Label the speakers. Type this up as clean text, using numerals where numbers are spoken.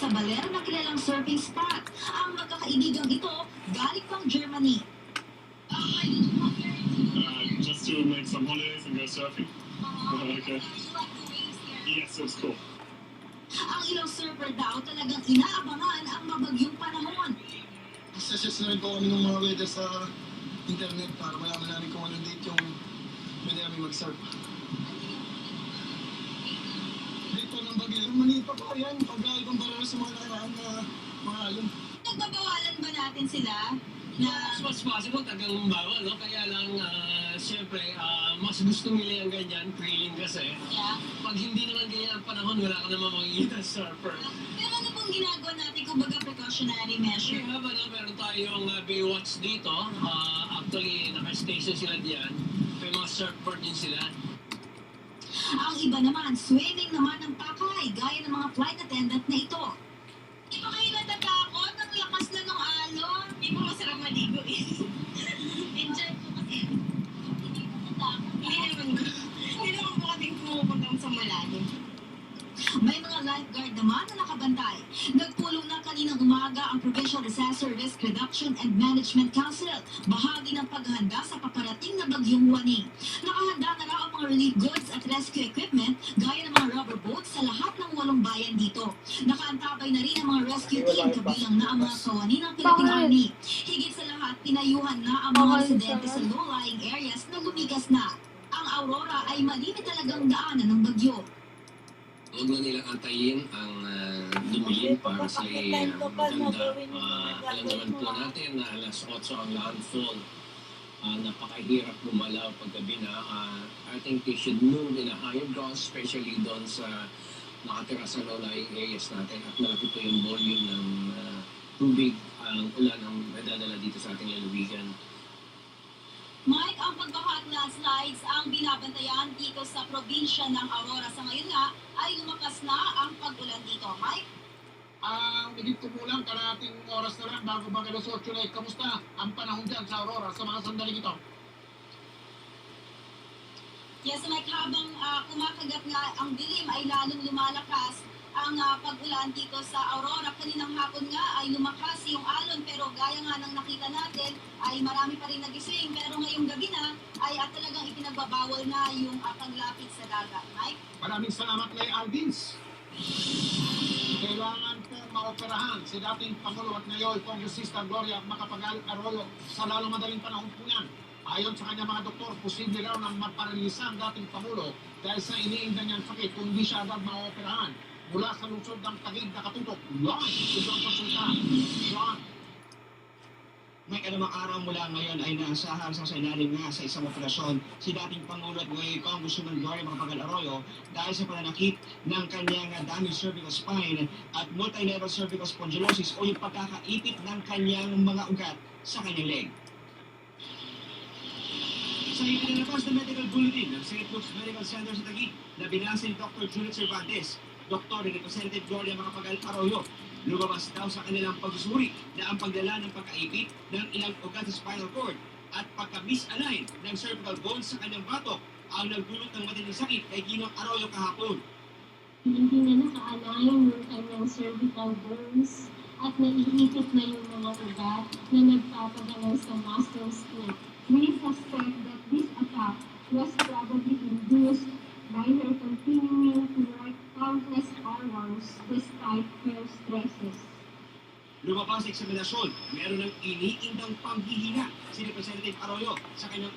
Speaker 1: sa Balero na kilalang surfing spot. Ang magkakaibigang ito galing pang Germany.
Speaker 2: Just to make some holidays and go surfing. Okay. Yes, it's cool.
Speaker 1: Ang ilang surfer daw talagang inaabangan ang mabagyong panahon.
Speaker 3: Suggest na rin po kami ng mga weather sa internet para malaman namin kung anong date yung pwede namin mag-surf. Dito ng bagyo, maliit pa po yan. Pag-ibang barara sa mga nakaraan na mga alon.
Speaker 1: Nagbabawalan ba natin sila? Na
Speaker 4: As much as possible, tagang bawal, no? Kaya lang, siyempre, mas gusto nila yung ganyan, thrilling kasi.
Speaker 1: yeah.
Speaker 4: Pag hindi naman ganyan ang panahon, wala ka naman makikita surfer.
Speaker 1: Pero ano pong ginagawa natin kumbaga precautionary measure?
Speaker 4: Kaya ba, no, meron tayong Baywatch dito. Actually, naka-station sila diyan. May mga surfer din sila.
Speaker 1: Ang iba naman, swimming naman ng pakay, gaya ng mga flight attendant na ito. Di ba kayo natatakot? Ang lakas na ng alon. Di ba masarap maligo eh? Enjoy po kasi. Hindi ko natatakot. Hindi naman po kasi pumupunta sa malalim. May mga lifeguard naman na nakabantay. Nagpulong na kaninang umaga ang Provincial Disaster Risk Reduction and Management Council, bahagi ng paghahanda sa paparating na bagyong Wani. Nakahanda na raw ang mga relief goods at rescue equipment gaya ng mga rubber boats sa lahat ng 8 bayan dito. Nakaantabay na rin ang mga rescue team kabilang na ang mga kawani ng Philippine Army. Higit sa lahat, pinayuhan na ang mga residente sa low-lying areas na lumigas na. Ang Aurora ay malimit talagang daanan ng bagyo.
Speaker 4: Huwag na nilang antayin ang dumilim para sila maganda. Alam naman po natin na alas 8 ang landfall. Napakahirap gumalaw paggabi na. I think they should move in a higher ground, especially doon sa nakatira sa low-lying areas natin. At malaki po yung volume ng tubig, ang ulan ang nadadala dito sa ating lalawigan.
Speaker 1: Mike, ang pagbaha at landslides ang binabantayan dito sa probinsya ng Aurora. Sa ngayon nga, ay lumakas na ang pag-ulan dito. Mike?
Speaker 3: Medyo tumulang, kalahating oras na lang bago mag-alas 8 na. Kamusta ang panahon dyan sa Aurora sa mga sandaling ito?
Speaker 1: Yes, Mike, habang kumakagat nga ang dilim ay lalong lumalakas ang pag-ulan dito sa Aurora. Kaninang hapon nga ay lumakas yung alon, pero gaya nga ng nakita natin ay marami pa rin nagising. Pero ngayong gabi na ay talagang ipinagbabawal na yung paglapit sa dagat. Mike?
Speaker 3: Maraming salamat kay Aldins. Kailangan po maoperahan si dating Pangulo at ngayon Kongresista Gloria Macapagal Arroyo sa lalong madaling panahon po yan. Ayon sa kanya mga doktor, posible raw na maparalisa ang dating Pangulo dahil sa iniinda niyang sakit kung hindi siya agad maoperahan. Mula sa lungsod ng Taguig na katutok, ito ang konsulta.
Speaker 5: May kalamang araw mula ngayon ay naasahan sa ilalim nga sa isang operasyon si dating Pangulo at ngayon Congresswoman Gloria Macapagal Arroyo dahil sa pananakit ng kanyang damaged cervical spine at multi-level cervical spondylosis o yung pagkakaipit ng kanyang mga ugat sa kanyang leg. Sa ipinalabas na medical bulletin ng St. Luke's Medical Center sa Taguig na binasa ni Dr. Juliet Cervantes, Dr. Representative Gloria Macapagal Arroyo, lumabas daw sa kanilang pagsusuri na ang pagdala ng pagkaipit ng ilang ugat sa spinal cord at pagka-misalign ng cervical bones sa kanyang batok ang nagdulot ng matinding sakit kay Ginong Arroyo kahapon.
Speaker 6: Hindi na naka-align yung kanyang cervical bones at naiipit na yung mga ugat na nagpapadala sa muscle split. We suspect that this attack was probably induced by her continuing to work countless hours despite her stresses.
Speaker 5: Lumabas sa eksaminasyon, meron ng iniindang panghihina si Representative Arroyo sa kanyang